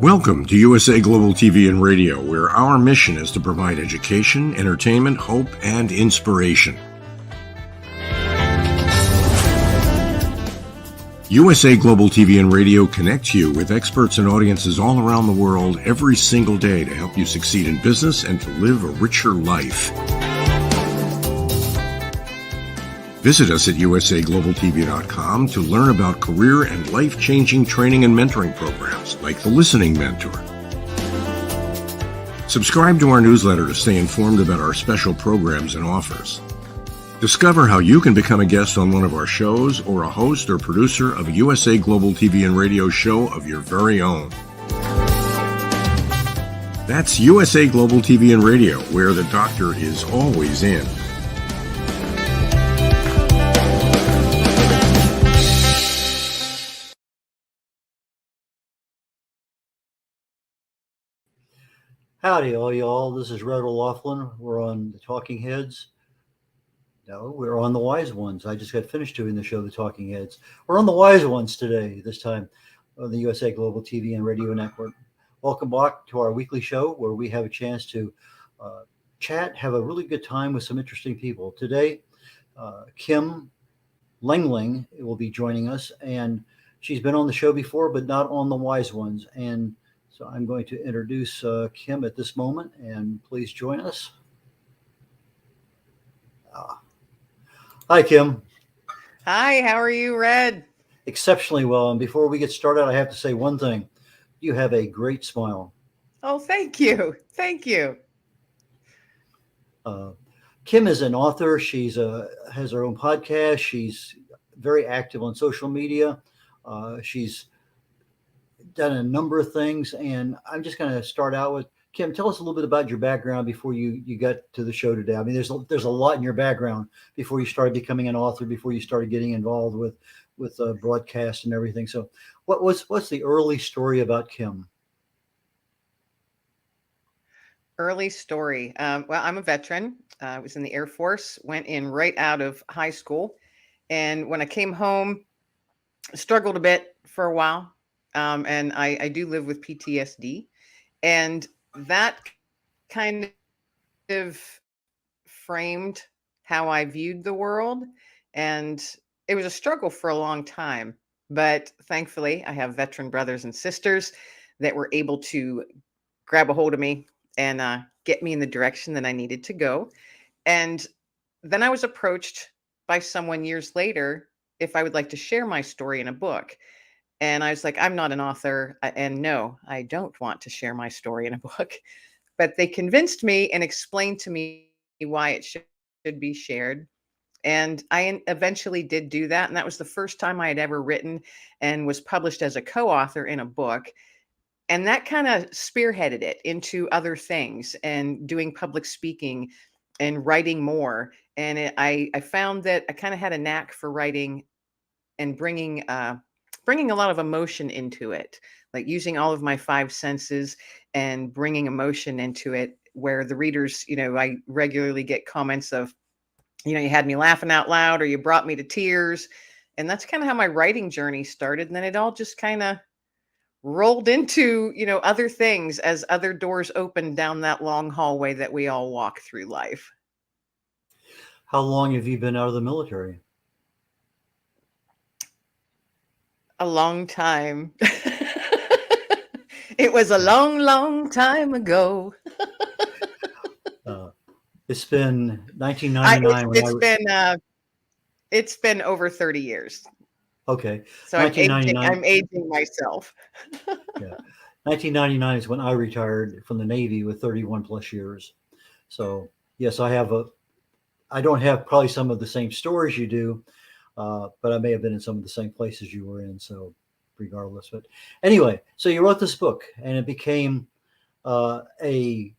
Welcome to USA Global TV and Radio, where our mission is to provide education, entertainment, hope, and inspiration. USA Global TV and Radio connects you with experts and audiences all around the world every single day to help you succeed in business and to live a richer life. Visit us at usaglobaltv.com to learn about career and life-changing training and mentoring programs like the Listening Mentor. Subscribe to our newsletter to stay informed about our special programs and offers. Discover how you can become a guest on one of our shows or a host or producer of a USA Global TV and Radio show of your very own. That's USA Global TV and Radio, where the doctor is always in. Howdy, all y'all. This is Red O'Loughlin. We're on the Talking Heads. No, we're on the Wise Ones. I just got finished doing the show, The Talking Heads. We're on the Wise Ones today, this time on the USA Global TV and Radio Network. Welcome back to our weekly show where we have a chance to chat, have a really good time with some interesting people. Today, Kim Lengling will be joining us, and she's been on the show before, but not on the Wise Ones. And so I'm going to introduce Kim at this moment, and please join us. Hi, Kim. Hi, how are you, Red? Exceptionally well. And before we get started, I have to say one thing. You have a great smile. Oh, thank you. Thank you. Kim is an author. She's has her own podcast. She's very active on social media. She's done a number of things, and I'm just going to start out with Kim. Tell us a little bit about your background before you got to the show today. I mean, there's a lot in your background before you started becoming an author, before you started getting involved with broadcast and everything. So, what's the early story about Kim? Early story. Well, I'm a veteran. I was in the Air Force. Went in right out of high school, and when I came home, struggled a bit for a while. And I do live with PTSD, and that kind of framed how I viewed the world. And it was a struggle for a long time, but thankfully I have veteran brothers and sisters that were able to grab a hold of me and get me in the direction that I needed to go. And then I was approached by someone years later if I would like to share my story in a book. And I was like, I'm not an author, and no, I don't want to share my story in a book. But they convinced me and explained to me why it should be shared. And I eventually did do that. And that was the first time I had ever written and was published as a co-author in a book. And that kind of spearheaded it into other things and doing public speaking and writing more. And I found that I kind of had a knack for writing and bringing a lot of emotion into it, like using all of my five senses and bringing emotion into it, where the readers, I regularly get comments of, you had me laughing out loud, or you brought me to tears. And that's kind of how my writing journey started. And then it all just kind of rolled into, other things as other doors opened down that long hallway that we all walk through life. How long have you been out of the military? A long time. It was a long, long time ago. It's been 1999. It's been over 30 years. Okay. So I'm aging myself. Yeah. 1999 is when I retired from the Navy with 31 plus years. So yes, I don't have probably some of the same stories you do. But I may have been in some of the same places you were in, so regardless. But anyway, so you wrote this book, and it became a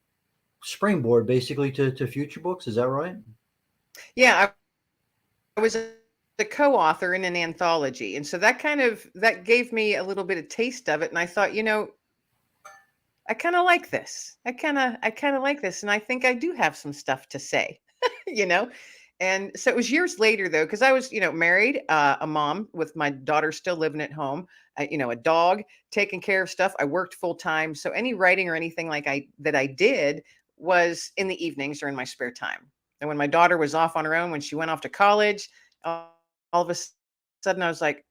springboard basically to future books. Is that right? Yeah, I was the co-author in an anthology, and so that gave me a little bit of taste of it. And I thought, I kind of like this. I kind of like this, and I think I do have some stuff to say, And so it was years later, though, because I was, married, a mom with my daughter still living at home, a dog, taking care of stuff. I worked full time. So any writing or anything that I did was in the evenings or in my spare time. And when my daughter was off on her own, when she went off to college, all of a sudden I was like,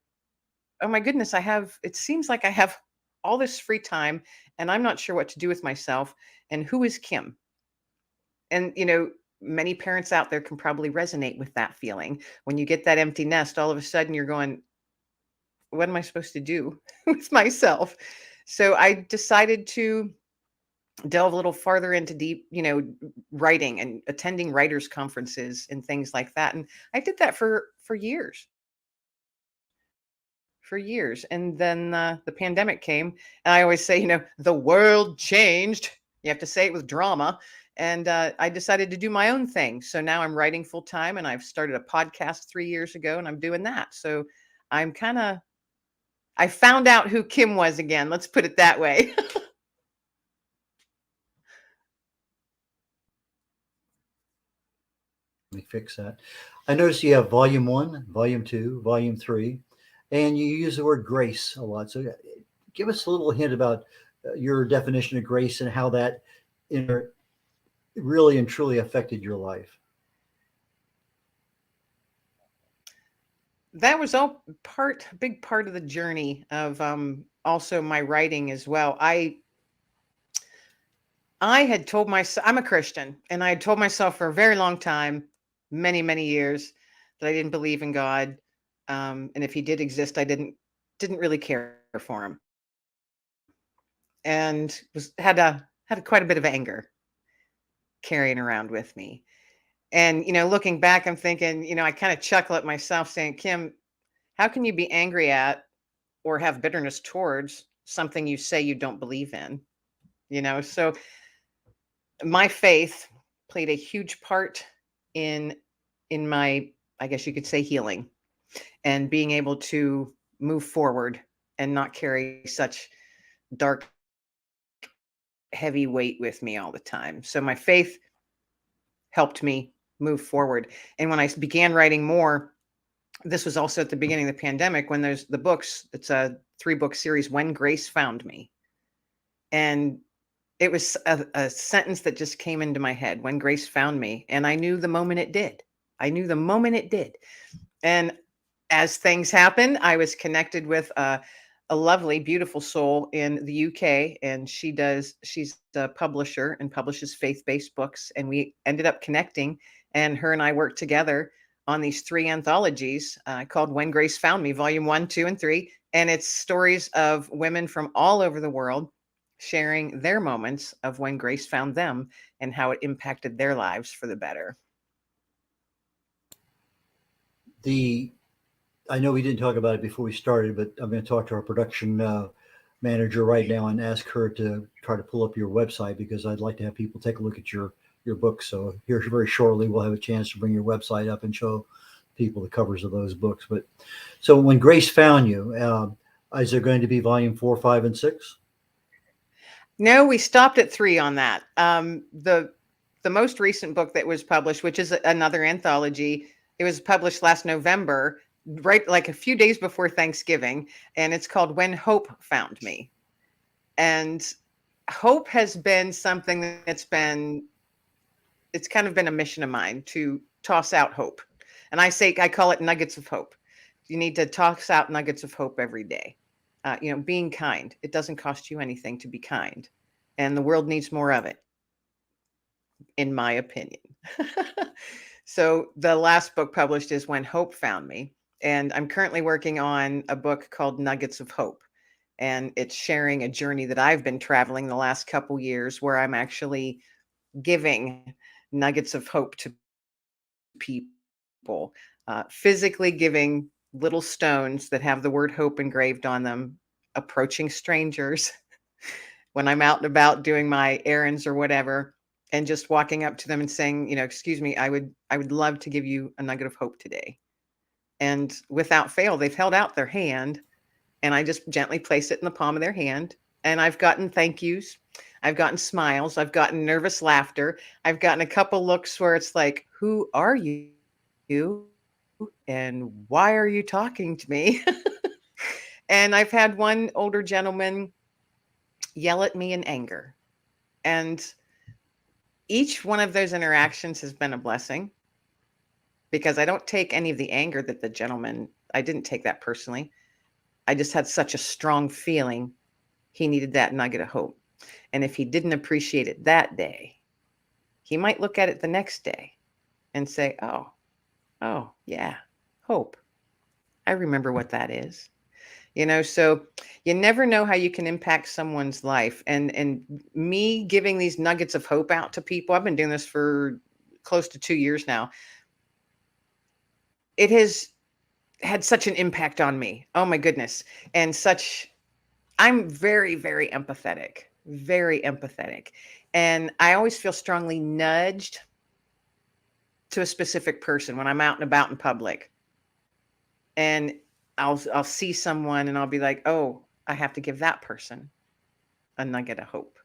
oh my goodness, it seems like I have all this free time and I'm not sure what to do with myself. And who is Kim? And, many parents out there can probably resonate with that feeling. When you get that empty nest, all of a sudden you're going, what am I supposed to do with myself? So I decided to delve a little farther into deep, writing and attending writers conferences and things like that. And I did that for years. For years. And then the pandemic came. And I always say, the world changed. You have to say it with drama. And I decided to do my own thing. So now I'm writing full time, and I've started a podcast 3 years ago, and I'm doing that. So I found out who Kim was again. Let's put it that way. Let me fix that. I noticed you have volume 1, volume 2, volume 3, and you use the word grace a lot. So give us a little hint about your definition of grace and how that really and truly affected your life. That was all big part of the journey of also my writing as well. I had told myself, I'm a Christian, and I had told myself for a very long time, many, many years, that I didn't believe in God. And if he did exist, I didn't really care for him. And had quite a bit of anger carrying around with me. And, looking back, I'm thinking, I kind of chuckle at myself saying, Kim, how can you be angry at or have bitterness towards something you say you don't believe in? So my faith played a huge part in my, I guess you could say, healing and being able to move forward and not carry such dark, heavy weight with me all the time. So my faith helped me move forward. And when I began writing more, this was also at the beginning of the pandemic when there's the books. It's a 3-book series, When Grace Found Me. And it was a sentence that just came into my head, when grace found me. And I knew the moment it did. And as things happened, I was connected with a lovely, beautiful soul in the UK. And she's a publisher and publishes faith-based books. And we ended up connecting, and her and I worked together on these 3 anthologies called When Grace Found Me, volume 1, 2, and 3. And it's stories of women from all over the world sharing their moments of when grace found them and how it impacted their lives for the better. I know we didn't talk about it before we started, but I'm going to talk to our production manager right now and ask her to try to pull up your website, because I'd like to have people take a look at your book. So here very shortly, we'll have a chance to bring your website up and show people the covers of those books. But so When Grace Found You, is there going to be volume 4, 5, and 6? No, we stopped at 3 on that. The most recent book that was published, which is another anthology, it was published last November, right like a few days before Thanksgiving, and it's called When Hope Found Me. And hope has been something it's kind of been a mission of mine to toss out hope. And I call it nuggets of hope. You need to toss out nuggets of hope every day. Being kind. It doesn't cost you anything to be kind. And the world needs more of it, in my opinion. So the last book published is When Hope Found Me. And I'm currently working on a book called Nuggets of Hope. And it's sharing a journey that I've been traveling the last couple years, where I'm actually giving nuggets of hope to people, physically giving little stones that have the word hope engraved on them, approaching strangers when I'm out and about doing my errands or whatever, and just walking up to them and saying, excuse me, I would love to give you a nugget of hope today. And without fail, they've held out their hand, and I just gently place it in the palm of their hand. And I've gotten thank yous. I've gotten smiles. I've gotten nervous laughter. I've gotten a couple looks where it's like, who are you? and why are you talking to me? And I've had one older gentleman yell at me in anger. And each one of those interactions has been a blessing because I don't take any of the anger that the gentleman, I didn't take that personally. I just had such a strong feeling he needed that nugget of hope. And if he didn't appreciate it that day, he might look at it the next day and say, oh, yeah, hope. I remember what that is. So you never know how you can impact someone's life. And me giving these nuggets of hope out to people, I've been doing this for close to 2 years now. It has had such an impact on me. Oh my goodness. I'm very, very empathetic, very empathetic. And I always feel strongly nudged to a specific person when I'm out and about in public. And I'll see someone and I'll be like, oh, I have to give that person a nugget of hope.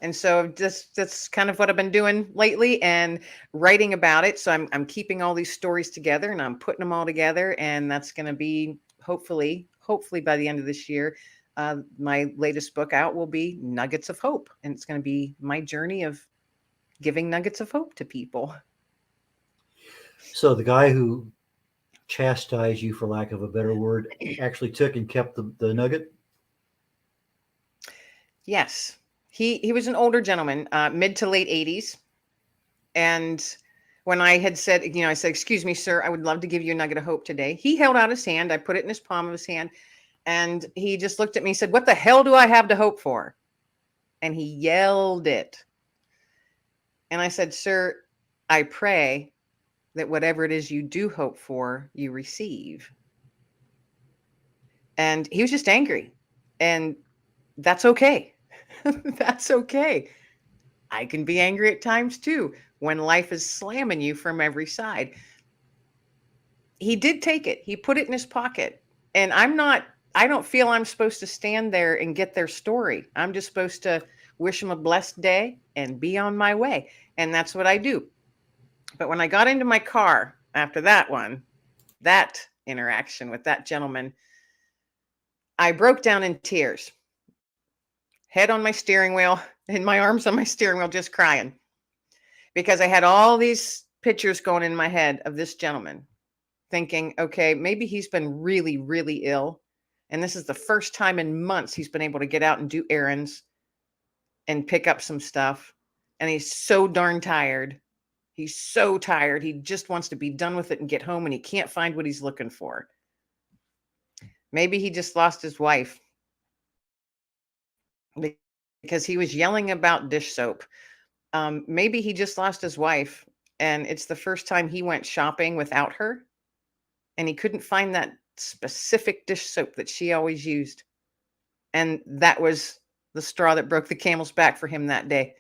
And so that's kind of what I've been doing lately and writing about it. So I'm keeping all these stories together and I'm putting them all together. And that's going to be hopefully by the end of this year, my latest book out will be Nuggets of Hope. And it's going to be my journey of giving nuggets of hope to people. So the guy who chastised you, for lack of a better word, actually took and kept the nugget? Yes. He was an older gentleman, mid to late 80s. And when I had said, I said, excuse me, sir, I would love to give you a nugget of hope today. He held out his hand. I put it in his palm of his hand. And he just looked at me and said, what the hell do I have to hope for? And he yelled it. And I said, sir, I pray that whatever it is you do hope for, you receive. And he was just angry. And that's okay. That's okay. I can be angry at times too when life is slamming you from every side. He did take it. He put it in his pocket. And I don't feel I'm supposed to stand there and get their story. I'm just supposed to wish them a blessed day and be on my way. And that's what I do. But when I got into my car after that interaction with that gentleman, I broke down in tears. Head on my steering wheel and my arms on my steering wheel, just crying because I had all these pictures going in my head of this gentleman thinking, okay, maybe he's been really, really ill. And this is the first time in months he's been able to get out and do errands and pick up some stuff. And he's so darn tired. He's so tired. He just wants to be done with it and get home and he can't find what he's looking for. Maybe he just lost his wife because he was yelling about dish soap. Maybe he just lost his wife and it's the first time he went shopping without her and he couldn't find that specific dish soap that she always used. And that was the straw that broke the camel's back for him that day.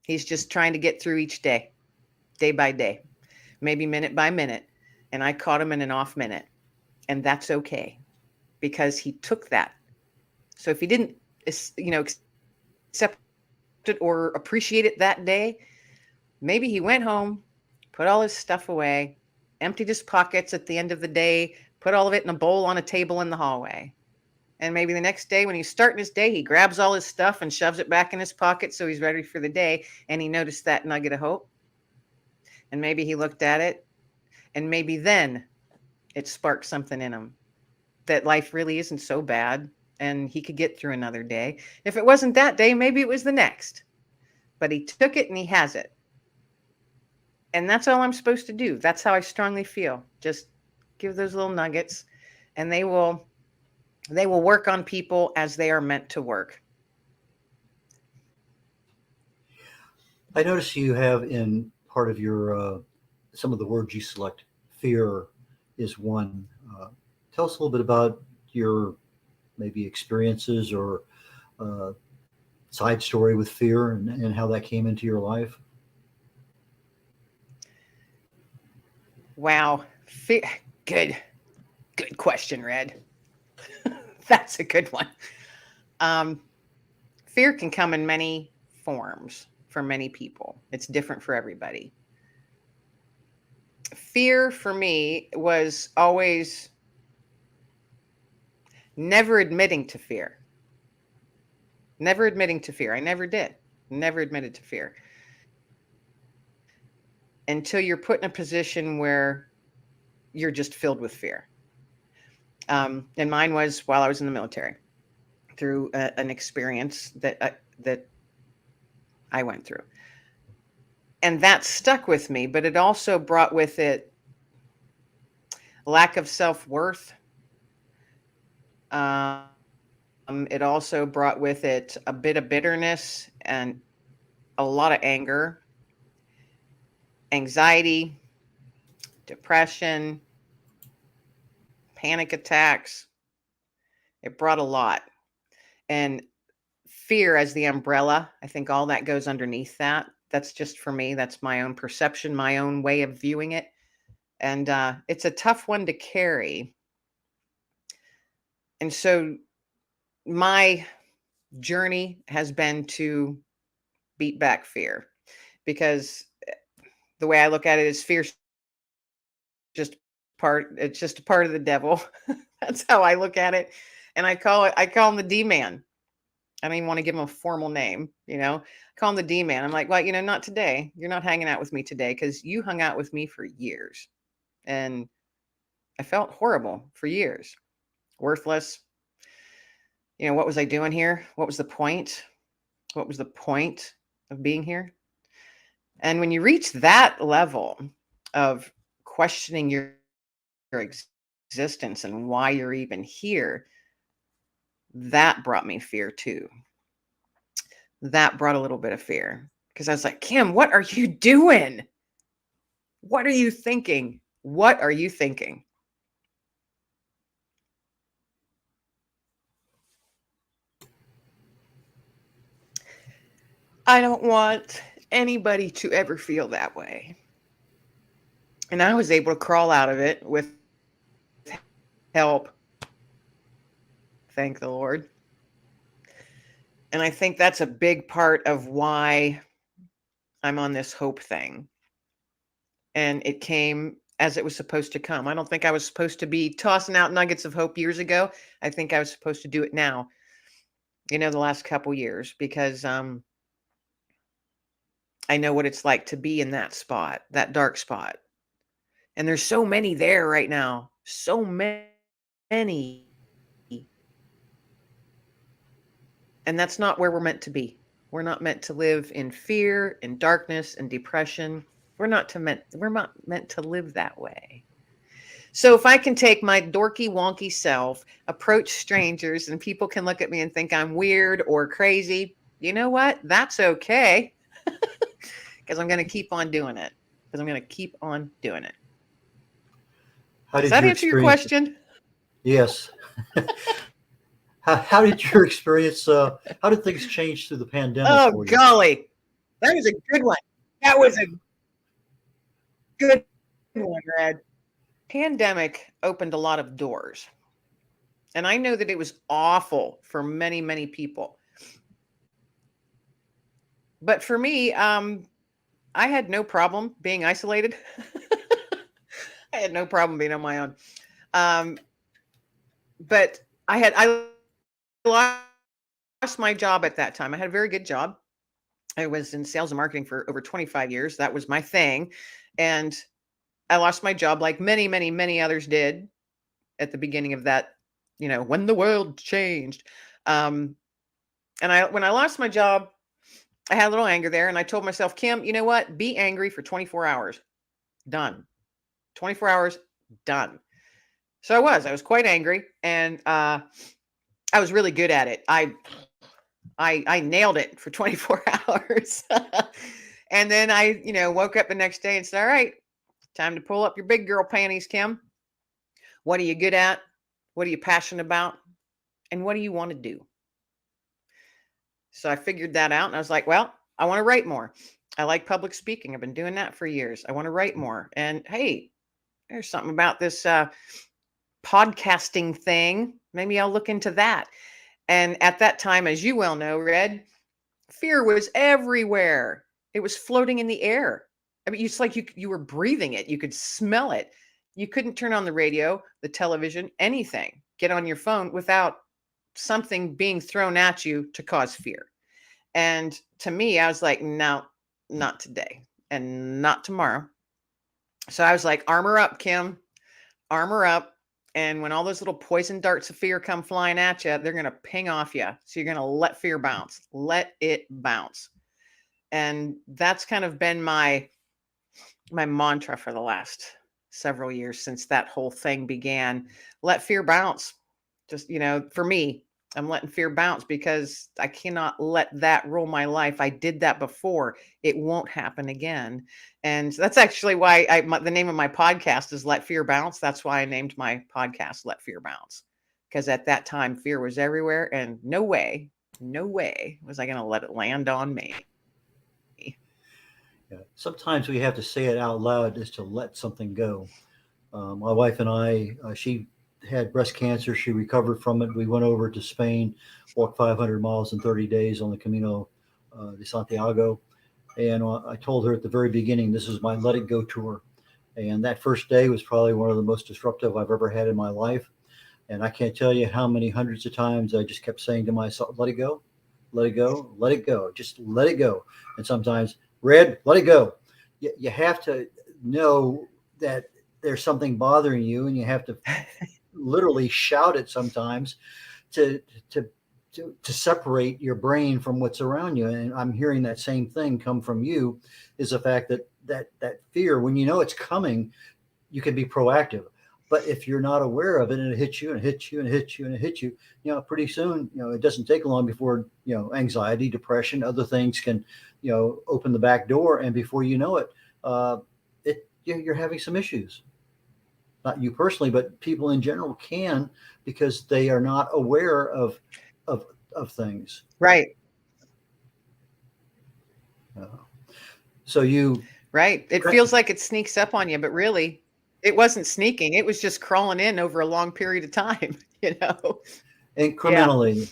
He's just trying to get through each day by day, maybe minute by minute. And I caught him in an off minute and that's okay because he took that. So if he didn't, accept it or appreciate it that day, maybe he went home, put all his stuff away, emptied his pockets at the end of the day, put all of it in a bowl on a table in the hallway. And maybe the next day when he's starting his day, he grabs all his stuff and shoves it back in his pocket so he's ready for the day. And he noticed that nugget of hope. And maybe he looked at it and maybe then it sparked something in him that life really isn't so bad and he could get through another day. If it wasn't that day, maybe it was the next. But he took it and he has it. And that's all I'm supposed to do. That's how I strongly feel. Just give those little nuggets and they will work on people as they are meant to work. I notice you have in part of your some of the words you select, fear is one. Tell us a little bit about your maybe experiences or side story with fear and how that came into your life. Wow. Good question, Red. That's a good one. Fear can come in many forms for many people. It's different for everybody. Fear for me was always never admitting to fear. Never admitting to fear. I never did. Never admitted to fear. Until you're put in a position where you're just filled with fear. And mine was while I was in the military, through an experience that I went through. And that stuck with me, but it also brought with it lack of self-worth. It also brought with it a bit of bitterness and a lot of anger, anxiety, depression, panic attacks. It brought a lot. And fear as the umbrella, I think all that goes underneath that. That's just for me. That's my own perception, my own way of viewing it. And it's a tough one to carry. And so my journey has been to beat back fear, because the way I look at it is fear's just it's just a part of the devil. That's how I look at it. And I call him the D-man. I don't even want to give him a formal name, I call him the D-man. I'm like, well, not today. You're not hanging out with me today, because you hung out with me for years. And I felt horrible for years. Worthless. What was I doing here? What was the point? What was the point of being here? And when you reach that level of questioning your existence and why you're even here, that brought me fear too. That brought a little bit of fear, because I was like, Kim, what are you doing? What are you thinking? What are you thinking? I don't want anybody to ever feel that way. And I was able to crawl out of it with help. Thank the Lord. And I think that's a big part of why I'm on this hope thing. And it came as it was supposed to come. I don't think I was supposed to be tossing out nuggets of hope years ago. I think I was supposed to do it now, the last couple years, because I know what it's like to be in that spot, that dark spot. And there's so many there right now. So many. And that's not where we're meant to be. We're not meant to live in fear and darkness and depression. We're not meant to live that way. So if I can take my dorky, wonky self, approach strangers, and people can look at me and think I'm weird or crazy, you know what? That's okay. Because I'm going to keep on doing it. Does that answer your question? Yes. How did your experience, how did things change through the pandemic Oh, for you? golly. That was a good one. That was a good one, Red. Pandemic opened a lot of doors. And I know that it was awful for many, many people. But for me, I had no problem being isolated. I had no problem being on my own. But I lost my job at that time. I had a very good job. I was in sales and marketing for over 25 years. That was my thing. And I lost my job like many, many, many others did at the beginning of that, when the world changed. And when I lost my job, I had a little anger there. And I told myself, Kim, you know what? Be angry for 24 hours. Done. 24 hours, done. So I was quite angry. And I was really good at it. I nailed it for 24 hours. And then I, woke up the next day and said, all right, time to pull up your big girl panties, Kim. What are you good at? What are you passionate about? And what do you want to do? So I figured that out, and I was like, well, I want to write more. I like public speaking. I've been doing that for years. I want to write more. And hey, there's something about this podcasting thing. Maybe I'll look into that. And at that time, as you well know, Red, fear was everywhere. It was floating in the air. I mean, it's like you were breathing it. You could smell it. You couldn't turn on the radio, the television, anything, get on your phone without something being thrown at you to cause fear. And to me, I was like, no, not today and not tomorrow. So I was like, armor up, Kim, armor up. And when all those little poison darts of fear come flying at you, they're going to ping off you. So you're going to let fear bounce, let it bounce. And that's kind of been my mantra for the last several years since that whole thing began. Let fear bounce. Just, for me, I'm letting fear bounce because I cannot let that rule my life. I did that before. It won't happen again. And that's actually why the name of my podcast is Let Fear Bounce. That's why I named my podcast Let Fear Bounce. Because at that time, fear was everywhere and no way was I going to let it land on me. Yeah. Sometimes we have to say it out loud just to let something go. My wife and I, she had breast cancer. She recovered from it. We went over to Spain, walked 500 miles in 30 days on the Camino de Santiago. And I told her at the very beginning, this is my Let It Go tour. And that first day was probably one of the most disruptive I've ever had in my life. And I can't tell you how many hundreds of times I just kept saying to myself, let it go, let it go, let it go, just let it go. And sometimes, Red, let it go. You have to know that there's something bothering you, and you have to literally shout it sometimes to separate your brain from what's around you. And I'm hearing that same thing come from you, is the fact that fear, when you know it's coming, you can be proactive. But if you're not aware of it and it hits you and hits you and hits you and it hits you, pretty soon, it doesn't take long before, anxiety, depression, other things can, open the back door. And before you know it, you're having some issues. Not you personally, but people in general can, because they are not aware of things. Right. So you. Right. It feels like it sneaks up on you, but really it wasn't sneaking. It was just crawling in over a long period of time, Incrementally. Yeah.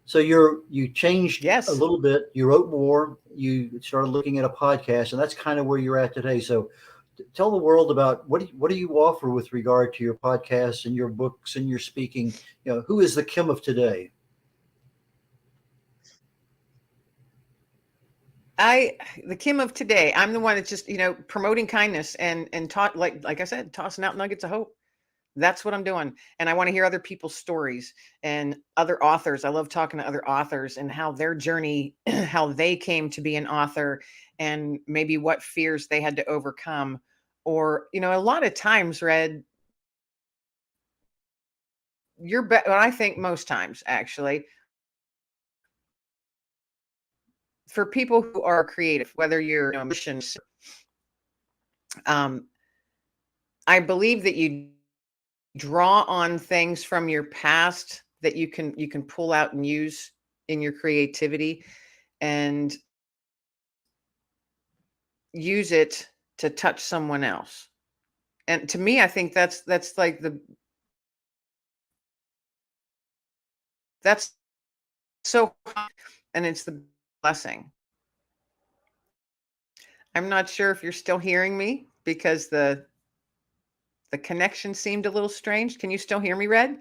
So you changed a little bit. You wrote more. You started looking at a podcast, and that's kind of where you're at today. So tell the world about what do you offer with regard to your podcasts and your books and your speaking. Who is the Kim of today? The Kim of today, I'm the one that's just, promoting kindness and taught, like I said, tossing out nuggets of hope. That's what I'm doing. And I want to hear other people's stories and other authors. I love talking to other authors and how their journey, how they came to be an author, and maybe what fears they had to overcome. Or, a lot of times, Red, I think most times, actually, for people who are creative, whether you're a musician, I believe that you draw on things from your past that you can pull out and use in your creativity, and use it to touch someone else. And to me, I think that's like that's so, and it's the blessing. I'm not sure if you're still hearing me, because the connection seemed a little strange. Can you still hear me, Red?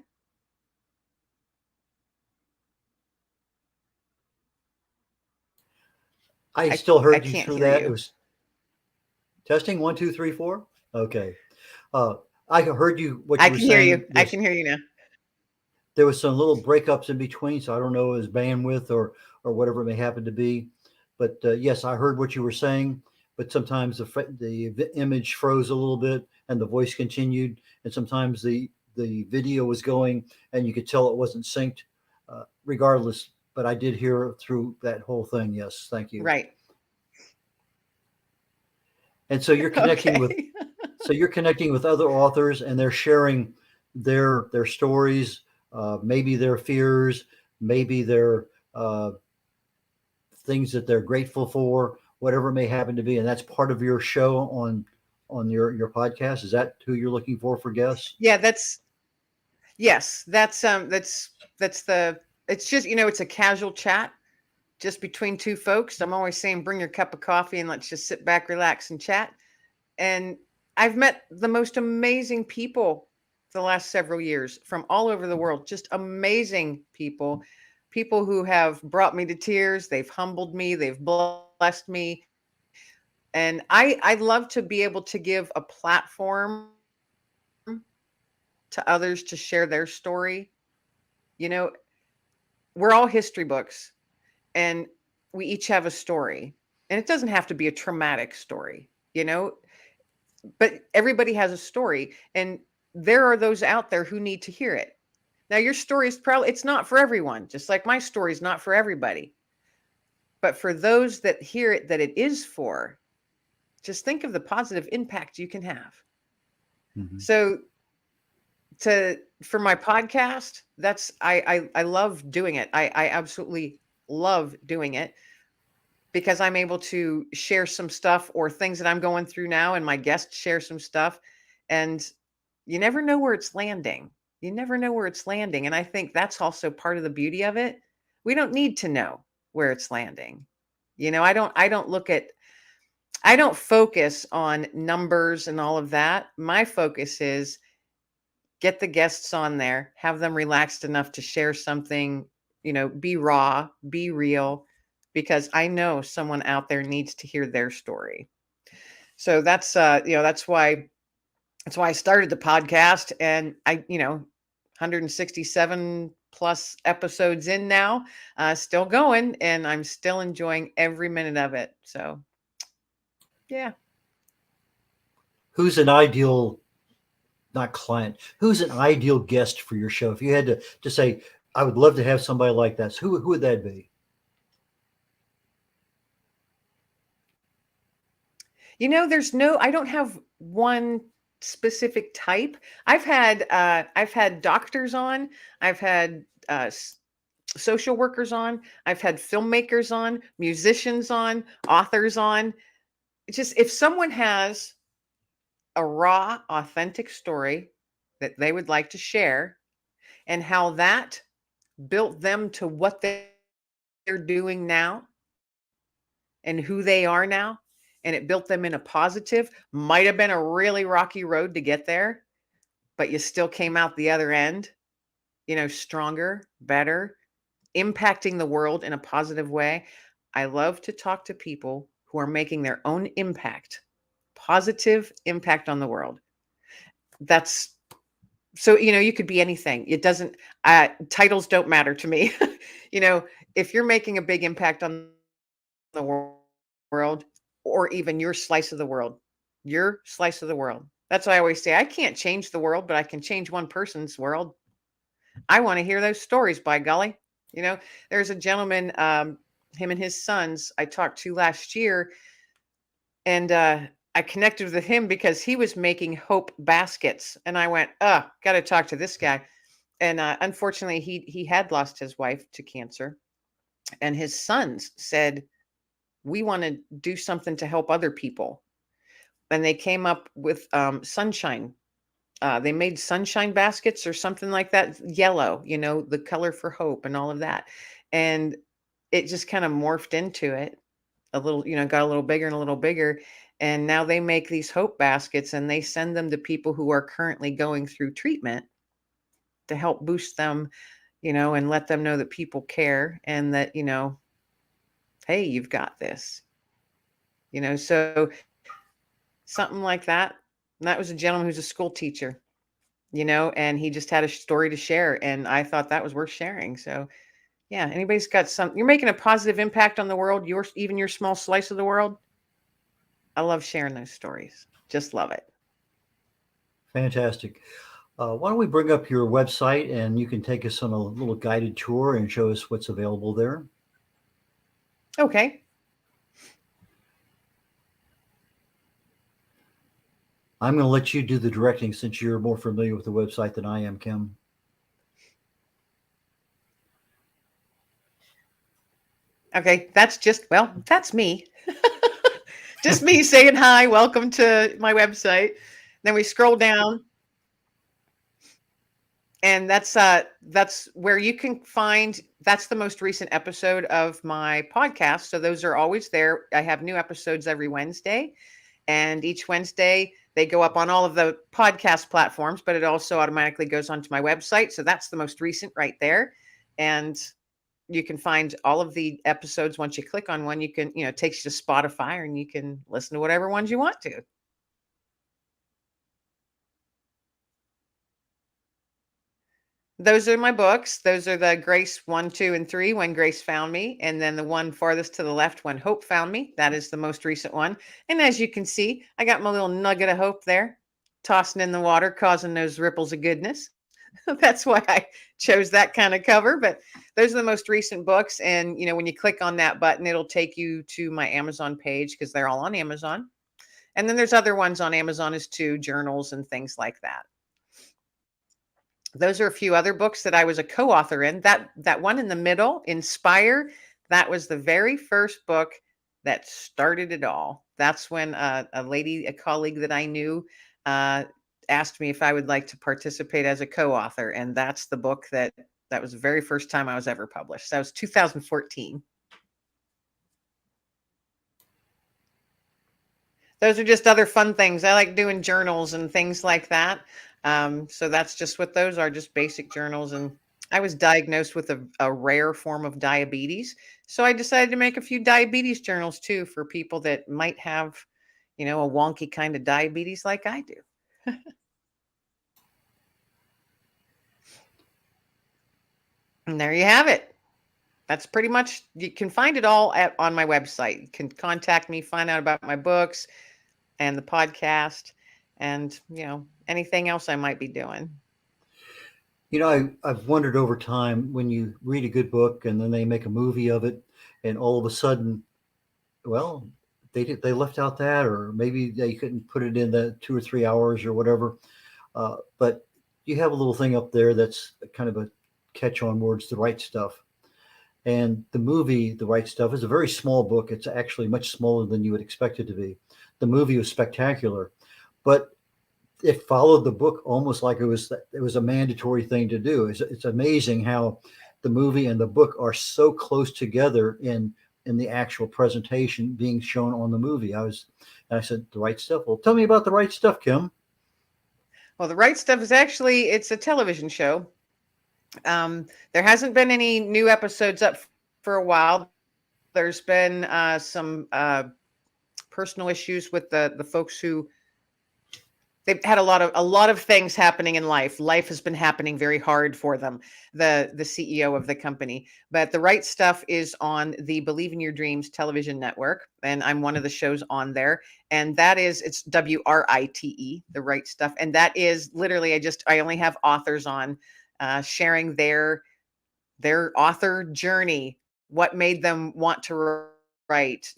I still heard you can't through hear that. you. It was testing 1, 2, 3, 4. Okay. I heard you. What you were saying. I can hear you. I can hear you now. There was some little breakups in between, so I don't know if it was bandwidth or whatever it may happen to be. But yes, I heard what you were saying. But sometimes the image froze a little bit and the voice continued, and sometimes the video was going and you could tell it wasn't synced. Regardless, but I did hear through that whole thing. Yes, thank you. Right. And so you're connecting with other authors, and they're sharing their stories, maybe their fears, maybe their things that they're grateful for, whatever it may happen to be. And that's part of your show on your podcast. Is that who you're looking for guests? Yeah, that's it's just, it's a casual chat. just between two folks. I'm always saying, bring your cup of coffee and let's just sit back, relax, and chat. And I've met the most amazing people the last several years from all over the world, just amazing people, people who have brought me to tears. They've humbled me. They've blessed me. And I love to be able to give a platform to others to share their story. You know, we're all history books and we each have a story. And it doesn't have to be a traumatic story, but everybody has a story. And there are those out there who need to hear it. Now, your story is probably, it's not for everyone, just like my story is not for everybody. But for those that hear it, that it is for, just think of the positive impact you can have. Mm-hmm. So for my podcast, that's I love doing it. I absolutely love doing it because I'm able to share some stuff or things that I'm going through now, and my guests share some stuff, and you never know where it's landing. You never know where it's landing, and I think that's also part of the beauty of it. We don't need to know where it's landing. I don't focus on numbers and all of that. My focus is get the guests on there, have them relaxed enough to share something, be raw, be real, because I know someone out there needs to hear their story. So that's why I started the podcast, and 167 plus episodes in now, still going, and I'm still enjoying every minute of it. So yeah. Who's an ideal, not client, who's an ideal guest for your show? If you had to say, I would love to have somebody like that, so who would that be? I don't have one specific type. I've had doctors on, I've had social workers on, I've had filmmakers on, musicians on, authors on. It's just, if someone has a raw, authentic story that they would like to share, and how that built them to what they're doing now and who they are now, and it built them in a positive, might have been a really rocky road to get there, but you still came out the other end, stronger, better, impacting the world in a positive way. I love to talk to people who are making their own impact, positive impact on the world. That's so, you could be anything. It doesn't, titles don't matter to me. If you're making a big impact on the world, or even your slice of the world, That's why I always say, I can't change the world, but I can change one person's world. I want to hear those stories, by golly. There's a gentleman, him and his sons, I talked to last year, and I connected with him because he was making hope baskets. And I went, got to talk to this guy. And unfortunately, he had lost his wife to cancer. And his sons said, we want to do something to help other people. And they came up with sunshine. They made sunshine baskets or something like that, yellow, the color for hope and all of that. And it just kind of morphed into it a little, got a little bigger and a little bigger. And now they make these hope baskets, and they send them to people who are currently going through treatment to help boost them, and let them know that people care, and that, hey, you've got this, so something like that. And that was a gentleman who's a school teacher, and he just had a story to share. And I thought that was worth sharing. So yeah, anybody's got you're making a positive impact on the world, even your small slice of the world. I love sharing those stories. Just love it. Fantastic. Why don't we bring up your website, and you can take us on a little guided tour and show us what's available there. Okay. I'm going to let you do the directing since you're more familiar with the website than I am, Kim. Okay, that's me. Just me saying hi, welcome to my website. Then we scroll down. And that's where you can find, that's the most recent episode of my podcast. So those are always there. I have new episodes every Wednesday, and each Wednesday they go up on all of the podcast platforms, but it also automatically goes onto my website. So that's the most recent right there. And you can find all of the episodes. Once you click on one, you can, it takes you to Spotify, and you can listen to whatever ones you want to. Those are my books. Those are the Grace 1, 2, and 3, When Grace Found Me. And then the one farthest to the left, When Hope Found Me. That is the most recent one. And as you can see, I got my little nugget of hope there, tossing in the water, causing those ripples of goodness. That's why I chose that kind of cover. But those are the most recent books. And, when you click on that button, it'll take you to my Amazon page, because they're all on Amazon. And then there's other ones on Amazon as too, journals and things like that. Those are a few other books that I was a co-author in. That one in the middle, Inspire, that was the very first book that started it all. That's when a colleague that I knew, asked me if I would like to participate as a co-author, and that's the book that was the very first time I was ever published. That was 2014. Those are just other fun things. I like doing journals and things like that. So that's just what those are, just basic journals. And I was diagnosed with a rare form of diabetes. So I decided to make a few diabetes journals too, for people that might have, a wonky kind of diabetes like I do. And there you have it. That's pretty much, you can find it all on my website. You can contact me, find out about my books and the podcast, and, anything else I might be doing. I've wondered over time, when you read a good book and then they make a movie of it, and all of a sudden, well, they left out that, or maybe they couldn't put it in the 2 or 3 hours or whatever. But you have a little thing up there that's kind of a catch on words, The Right Stuff. And the movie, The Right Stuff, is a very small book. It's actually much smaller than you would expect it to be. The movie was spectacular, but it followed the book almost like it was a mandatory thing to do. It's amazing how the movie and the book are so close together in the actual presentation being shown on the movie. I said, The Right Stuff. Well, tell me about The Right Stuff, Kim. Well, The Right Stuff is actually, it's a television show. There hasn't been any new episodes up for a while. There's been some personal issues with the folks who, they've had a lot of things happening in life. Life has been happening very hard for them, the CEO of the company. But The Right Stuff is on the Believe in Your Dreams television network, and I'm one of the shows on there. And that is, it's WRITE, The Right Stuff. And that is literally, I only have authors on, sharing their author journey, what made them want to write,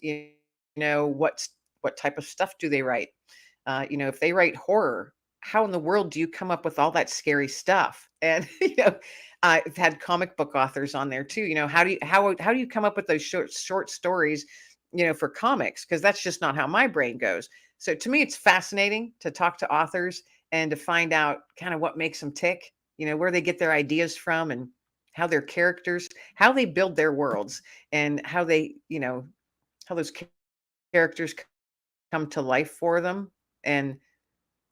what type of stuff do they write? If they write horror, how in the world do you come up with all that scary stuff? And I've had comic book authors on there too. How do you come up with those short stories, for comics? Because that's just not how my brain goes. So to me, it's fascinating to talk to authors and to find out kind of what makes them tick, where they get their ideas from, and how their characters, how they build their worlds, and how they, how those characters come to life for them. And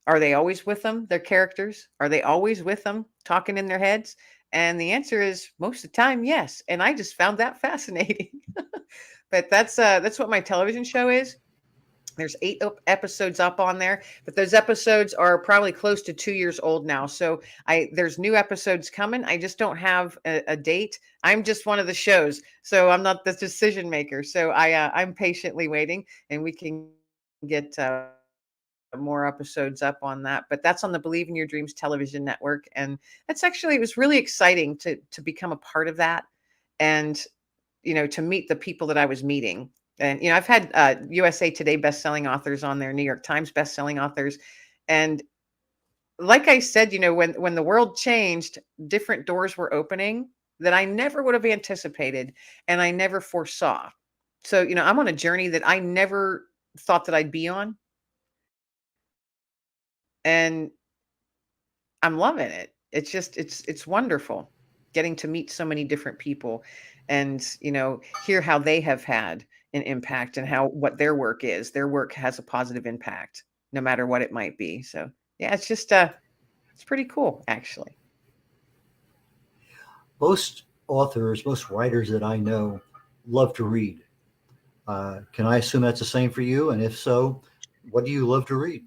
are they always with them, their characters? Are they always with them, talking in their heads? And the answer is most of the time, yes. And I just found that fascinating. But that's what my television show is. There's 8 episodes up on there, but those episodes are probably close to 2 years old now. So there's new episodes coming. I just don't have a date. I'm just one of the shows, so I'm not the decision maker. So I'm patiently waiting, and we can get more episodes up on that. But that's on the Believe in Your Dreams television network, and it was really exciting to become a part of that, and to meet the people that I was meeting. And, I've had USA Today bestselling authors on there, New York Times bestselling authors. And like I said, when the world changed, different doors were opening that I never would have anticipated and I never foresaw. So, I'm on a journey that I never thought that I'd be on. And I'm loving it. it's wonderful getting to meet so many different people and, hear how they have had an impact and how what their work is. Their work has a positive impact, no matter what it might be. So yeah, it's pretty cool, actually. Most authors, most writers that I know love to read. Can I assume that's the same for you? And if so, what do you love to read?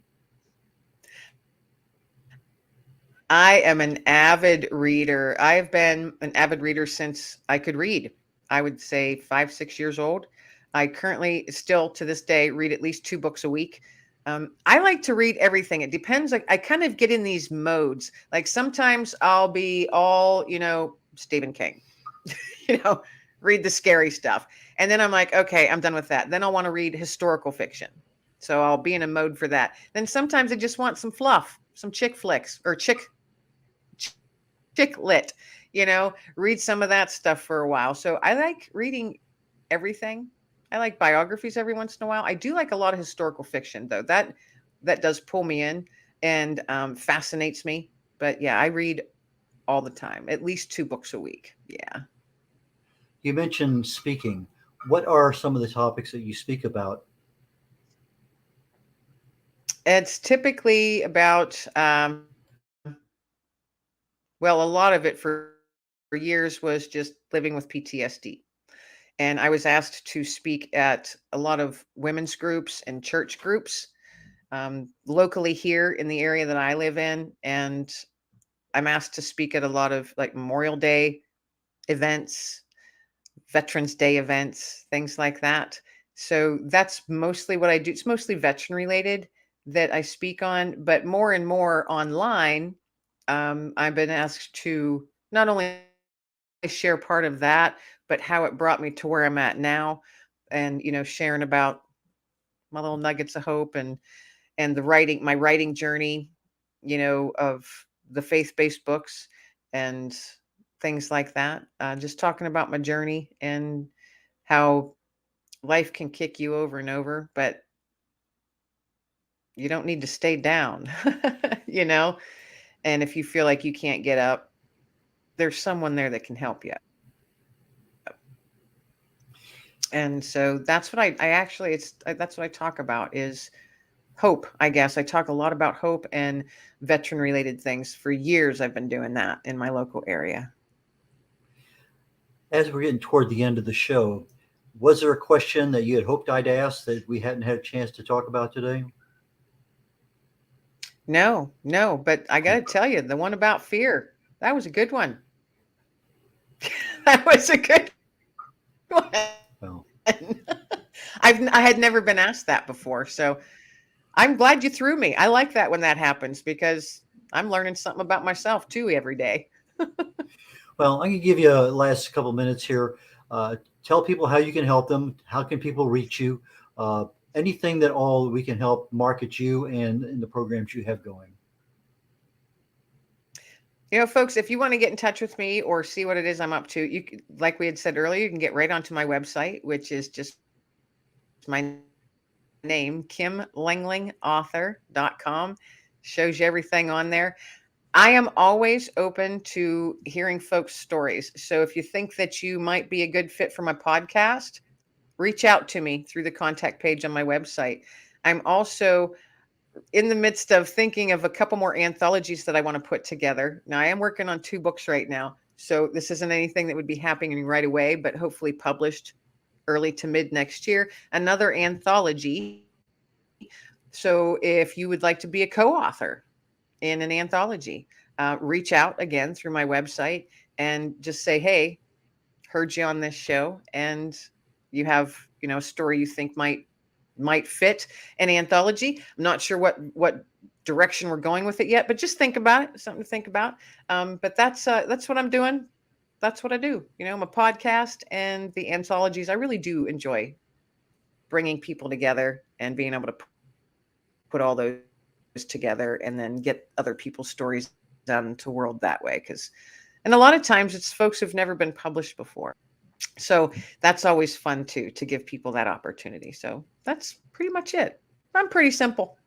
I am an avid reader. I've been an avid reader since I could read. I would say 5, 6 years old. I currently still to this day read at least 2 books a week. I like to read everything. It depends. Like I kind of get in these modes. Like sometimes I'll be all, Stephen King, you know, read the scary stuff. And then I'm like, okay, I'm done with that. Then I'll want to read historical fiction. So I'll be in a mode for that. Then sometimes I just want some fluff, some chick flicks or chick lit, read some of that stuff for a while. So I like reading everything. I like biographies every once in a while. I do like a lot of historical fiction though. That does pull me in and fascinates me. But yeah, I read all the time, at least 2 books a week. Yeah. You mentioned speaking. What are some of the topics that you speak about? It's typically about, well, a lot of it for years was just living with PTSD. And I was asked to speak at a lot of women's groups and church groups locally here in the area that I live in. And I'm asked to speak at a lot of like Memorial Day events, Veterans Day events, things like that. So that's mostly what I do. It's mostly veteran related that I speak on, but more and more online. I've been asked to not only share part of that, but how it brought me to where I'm at now, and sharing about my little nuggets of hope and my writing journey, of the faith-based books and things like that. Just talking about my journey and how life can kick you over and over, but you don't need to stay down, you know? And if you feel like you can't get up, there's someone there that can help you. And so that's what I actually, that's what I talk about is hope. I guess I talk a lot about hope and veteran related things. For years, I've been doing that in my local area. As we're getting toward the end of the show, was there a question that you had hoped I'd ask that we hadn't had a chance to talk about today? No, but I got to tell you, the one about fear, that was a good one. That was a good one. Well, I had never been asked that before, so I'm glad you threw me. I like that when that happens because I'm learning something about myself too every day. well, I can give you a last couple minutes here. Tell people how you can help them. How can people reach you? Uh, Anything that all we can help market you and the programs you have going. Folks, if you want to get in touch with me or see what it is I'm up to, like we had said earlier, you can get right onto my website, which is just my name, KimLenglingAuthor.com. Shows you everything on there. I am always open to hearing folks' stories. So if you think that you might be a good fit for my podcast, reach out to me through the contact page on my website. I'm also in the midst of thinking of a couple more anthologies that I want to put together. Now, I am working on 2 books right now. So this isn't anything that would be happening right away, but hopefully published early to mid next year. Another anthology. So if you would like to be a co-author in an anthology, reach out again through my website and just say, hey, heard you on this show and you have, a story you think might fit an anthology. I'm not sure what direction we're going with it yet, but just think about it. Something to think about. But that's what I'm doing. That's what I do. My podcast and the anthologies. I really do enjoy bringing people together and being able to put all those together and then get other people's stories out into the world that way. And a lot of times it's folks who've never been published before. So that's always fun too, to give people that opportunity. So that's pretty much it. I'm pretty simple.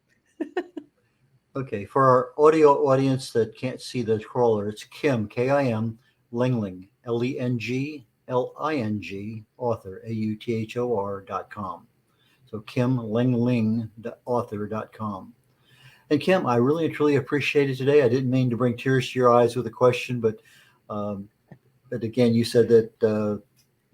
Okay, for our audio audience that can't see the crawler, it's Kim, Kim, Lengling, Lengling, author, author.com. So Kim Lengling, author.com. And Kim, I really and truly appreciate it today. I didn't mean to bring tears to your eyes with a question, um, but again, you said that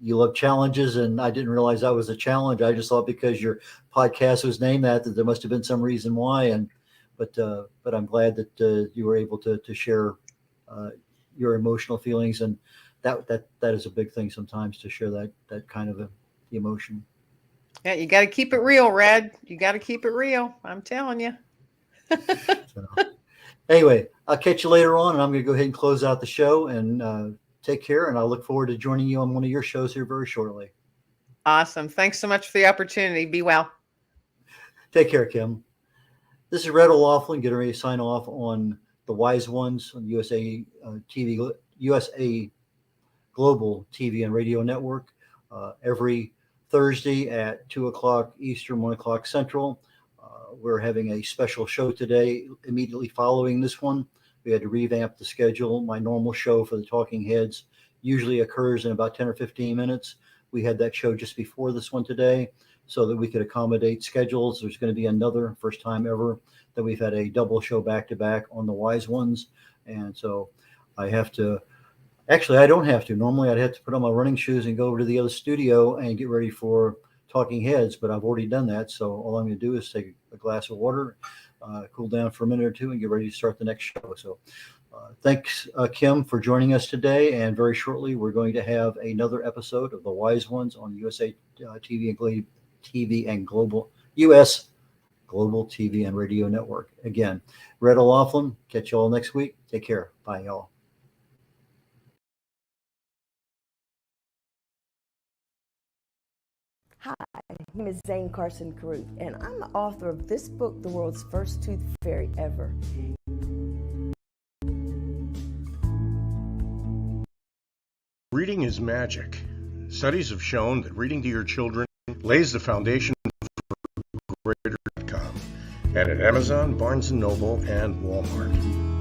you love challenges, and I didn't realize that was a challenge. I just thought because your podcast was named that there must have been some reason why. But I'm glad that you were able to share your emotional feelings, and that is a big thing sometimes, to share that kind of emotion. Yeah, you got to keep it real, Red. You got to keep it real. I'm telling you. So, anyway, I'll catch you later on, and I'm going to go ahead and close out the show, and take care. And I look forward to joining you on one of your shows here very shortly. Awesome. Thanks so much for the opportunity. Be well. Take care, Kim. This is Red O'Loughlin getting ready to sign off on The Wise Ones on USA Global TV and Radio Network every Thursday at 2 o'clock Eastern, 1 o'clock Central. We're having a special show today immediately following this one. We had to revamp the schedule. My normal show for the Talking Heads usually occurs in about 10 or 15 minutes. We had that show just before this one today so that we could accommodate schedules. There's going to be another, first time ever, that we've had a double show back-to-back on The Wise Ones. And so I have to, actually, I don't have to. Normally I'd have to put on my running shoes and go over to the other studio and get ready for Talking Heads, but I've already done that. So all I'm going to do is take a glass of water, cool down for a minute or two, and get ready to start the next show. So thanks, Kim, for joining us today. And very shortly, we're going to have another episode of The Wise Ones on USA TV and Global US Global TV and Radio Network. Again, Red O'Loughlin. Catch you all next week. Take care. Bye, y'all. Hi, my name is Zane Carson Carruth, and I'm the author of this book, The World's First Tooth Fairy Ever. Reading is magic. Studies have shown that reading to your children lays the foundation for greater outcomes. And at Amazon, Barnes & Noble, and Walmart.